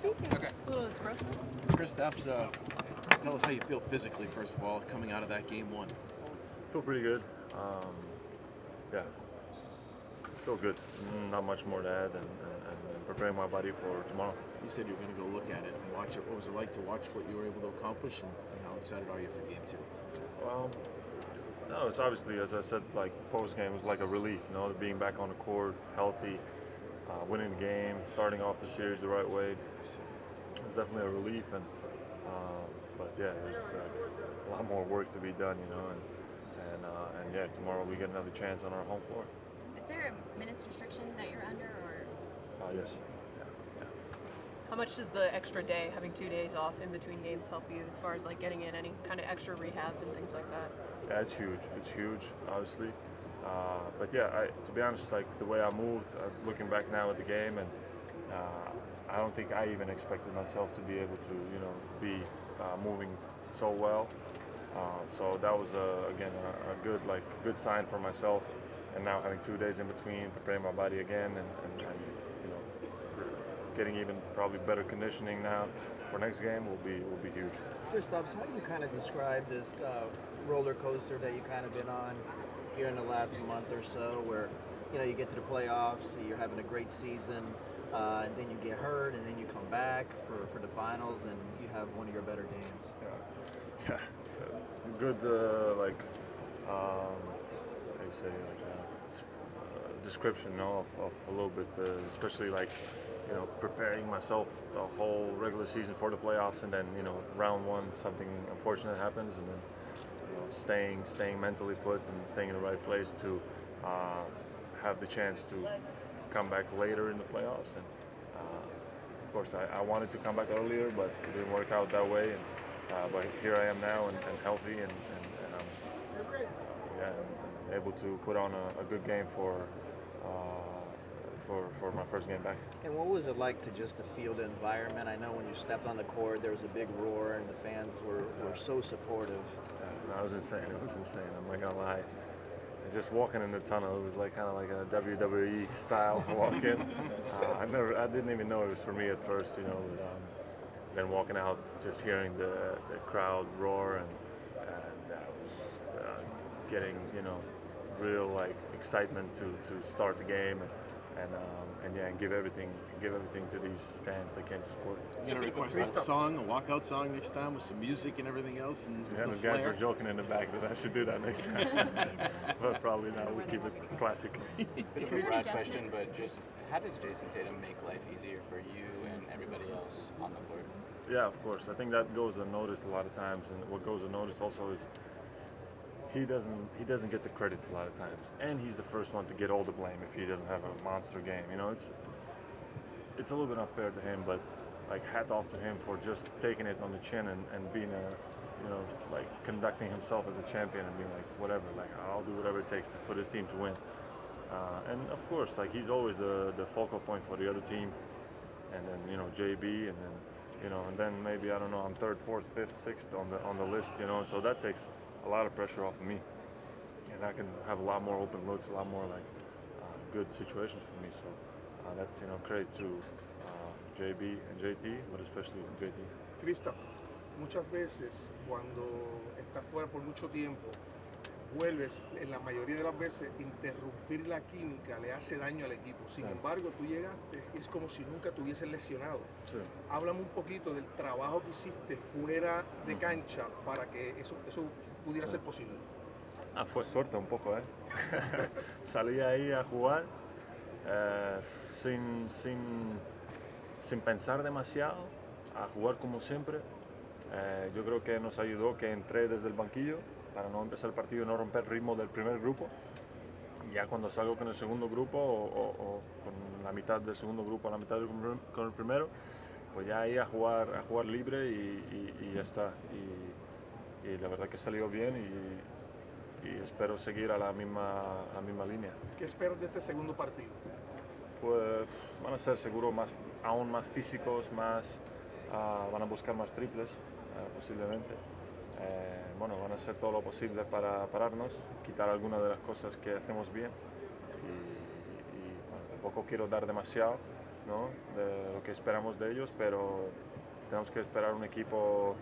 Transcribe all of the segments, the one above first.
Okay. A little espresso. Kristaps, tell us how you feel physically, first of all, coming out of that game one. Feel pretty good. Yeah, feel good. Not much more to add, and preparing my body for tomorrow. You said you were going to go look at it and watch it. What was it like to watch what you were able to accomplish, and how excited are you for game two? Well, no, it's obviously, as I said, like post game was like a relief. Being back on the court, healthy, winning the game, starting off the series the right way. It was definitely a relief, but yeah, there's a lot more work to be done, and yeah, tomorrow we get another chance on our home floor. Is there a minutes restriction that you're under, or? Yes. Yeah. How much does the extra day, having 2 days off in between games, help you as far as like getting in any kind of extra rehab and things like that? Yeah, it's huge. It's huge, obviously. But yeah, to be honest, like the way I moved, looking back now at the game, and I don't think I even expected myself to be able to, be moving so well. So that was again a good sign for myself. And now having 2 days in between, preparing my body again, and getting even probably better conditioning now for next game will be huge. Kristaps, how do you kind of describe this roller coaster that you kind of been on here in the last month or so, where you get to the playoffs, you're having a great season, and then you get hurt, and then you come back for the finals, and you have one of your better games? Yeah. Good, I say, description, of a little bit, especially preparing myself the whole regular season for the playoffs, and then round one something unfortunate happens, and then staying mentally put and staying in the right place to have the chance to come back later in the playoffs. And of course, I wanted to come back earlier, but it didn't work out that way. And but here I am now, and healthy, and able to put on a good game for my first game back. And what was it like to just to feel the environment? I know when you stepped on the court, there was a big roar, and the fans were so supportive. It was insane. It was insane. I'm not gonna lie. Just walking in the tunnel, it was kind of like a WWE style walk-in. I didn't even know it was for me at first, But, then walking out, just hearing the crowd roar, and that was getting real excitement to start the game, and give everything to these fans that came to support. You gonna request a song, a walkout song next time with some music and everything else? And yeah, the guys were joking in the back that I should do that next time, but probably not. We'll keep it classic. Bit of a broad question, but just how does Jason Tatum make life easier for you and everybody else on the court? Yeah, of course. I think that goes unnoticed a lot of times, and what goes unnoticed also is he doesn't get the credit a lot of times, and he's the first one to get all the blame if he doesn't have a monster game. It's a little bit unfair to him, but hat off to him for just taking it on the chin and being conducting himself as a champion and being whatever, I'll do whatever it takes for this team to win. And of course, he's always the focal point for the other team, and then JB, and then maybe I don't know, I'm third, fourth, fifth, sixth on the list, so that takes a lot of pressure off of me, and I can have a lot more open looks, a lot more good situations for me. So that's credit to JB and JT, but especially JT. Kristaps, muchas veces cuando estás fuera por mucho tiempo, vuelves, en la mayoría de las veces, interrumpir la química le hace daño al equipo. Sin embargo, tú llegaste, es como si nunca te hubieses lesionado. Sí. Háblame un poquito del trabajo que hiciste fuera de cancha para que eso pudiera ser posible. Fue suerte un poco, Salí ahí a jugar sin pensar demasiado, a jugar como siempre. Yo creo que nos ayudó que entré desde el banquillo para no empezar el partido y no romper el ritmo del primer grupo. Y ya cuando salgo con el segundo grupo o con la mitad del segundo grupo, la mitad con el primero, pues ya ahí a jugar libre y ya está. Y la verdad que salió bien, y espero seguir a la misma línea. ¿Qué esperas de este segundo partido? Pues van a ser seguro aún más físicos, van a buscar más triples posiblemente. Van a hacer todo lo posible para pararnos, quitar algunas de las cosas que hacemos bien, y tampoco quiero dar demasiado, ¿no? De lo que esperamos de ellos, pero tenemos que esperar un equipo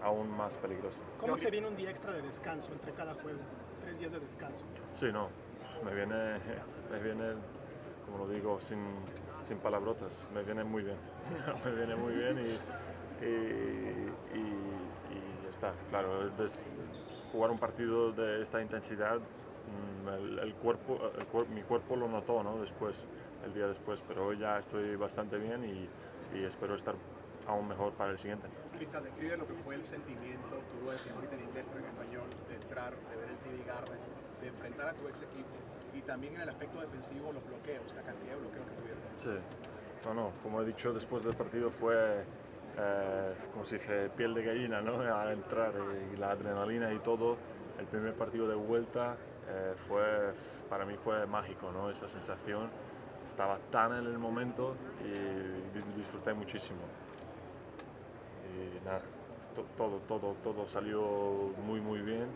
aún más peligroso. ¿Cómo se viene un día extra de descanso entre cada juego? 3 días de descanso. Sí, no, me viene, como lo digo, sin palabrotas, me viene muy bien, me viene muy bien y ya está, claro, jugar un partido de esta intensidad, mi cuerpo lo notó, ¿no? Después, el día después, pero hoy ya estoy bastante bien y espero estar aún mejor para el siguiente. Kristaps, describe lo que fue el sentimiento, tú lo decías ahorita en inglés pero en español, de entrar, de ver el TD Garden, de enfrentar a tu ex equipo y también en el aspecto defensivo los bloqueos, la cantidad de bloqueos que tuvieron. Sí, no, como he dicho después del partido fue como si dice piel de gallina, ¿no? Al entrar y la adrenalina y todo, el primer partido de vuelta para mí fue mágico, ¿no? Esa sensación, estaba tan en el momento y disfruté muchísimo. Y nada, todo salió muy bien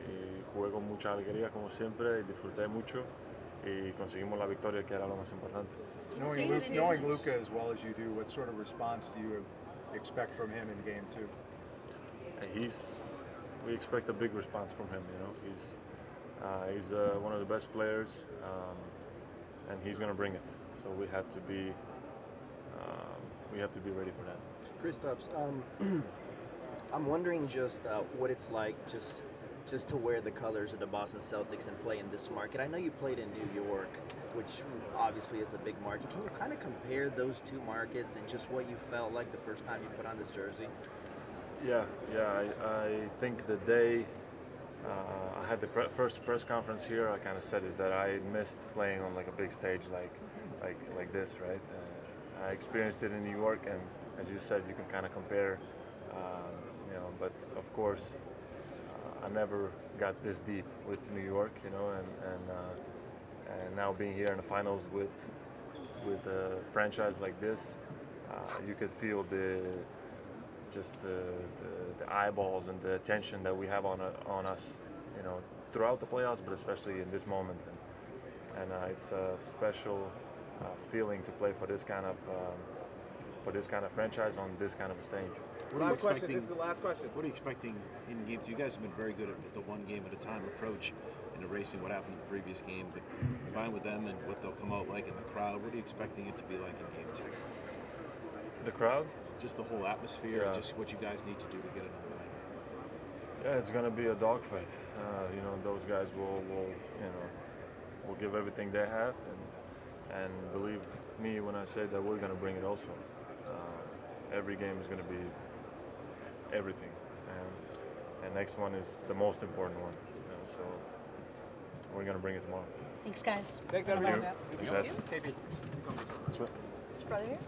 y jugué con mucha alegría como siempre y disfruté mucho y conseguimos la victoria, que era lo más importante. Knowing Luka as well as you do, what sort of response do you expect from him in game 2? We expect a big response from him. You know, he's one of the best players, and he's going to bring it. So we have to be ready for that. Kristaps, I'm wondering just what it's like just to wear the colors of the Boston Celtics and play in this market. I know you played in New York, which obviously is a big market. Can you kind of compare those two markets and just what you felt like the first time you put on this jersey? Yeah. I think the day I had the first press conference here, I kind of said it that I missed playing on like a big stage like this, right? I experienced it in New York, and as you said, you can kind of compare, you know. But of course, I never got this deep with New York, you know, and now being here in the finals with a franchise like this, you could feel the eyeballs and the attention that we have on us, you know, throughout the playoffs, but especially in this moment. And it's a special feeling to play for this kind of franchise on this kind of a stage. Last question. This is the last question. What are you expecting in game 2? You guys have been very good at the one game at a time approach in erasing what happened in the previous game, but combined with them and what they'll come out like in the crowd, what are you expecting it to be like in game 2? The crowd? Just the whole atmosphere, Yeah. just what you guys need to do to get another win. Yeah, it's gonna be a dogfight. You know, those guys will give everything they have, and believe me when I say that we're gonna bring it also. Every game is gonna be everything, and next one is the most important one. You know, so we're gonna bring it tomorrow. Thanks, guys. Thanks, Thank everybody. you. Thanks, guys. KP. Is brother here?